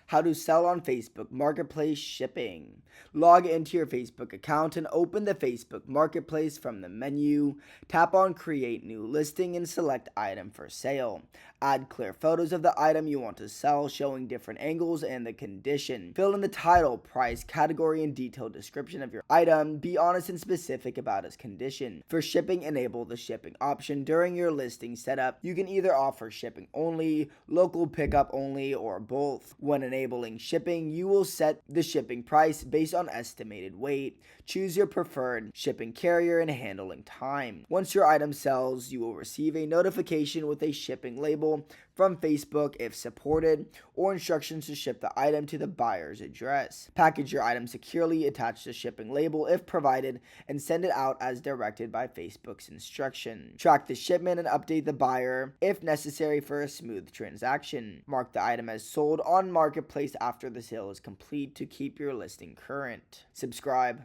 How to sell on Facebook Marketplace shipping. Log into your Facebook account and open the Facebook Marketplace from the menu. Tap on Create New Listing and select Item for Sale. Add clear photos of the item you want to sell, showing different angles and the condition. Fill in the title, price, category, and detailed description of your item. Be honest and specific about its condition. For shipping, enable the shipping option. During your listing setup, you can either offer shipping only, local pickup only, or both. When enabling shipping, you will set the shipping price based on estimated weight. Choose your preferred shipping carrier and handling time. Once your item sells, you will receive a notification with a shipping label from Facebook if supported, or instructions to ship the item to the buyer's address. Package your item securely, attach the shipping label if provided, and send it out as directed by Facebook's instruction. Track the shipment and update the buyer if necessary for a smooth transaction. Mark the item as sold on Marketplace after the sale is complete to keep your listing current. Subscribe.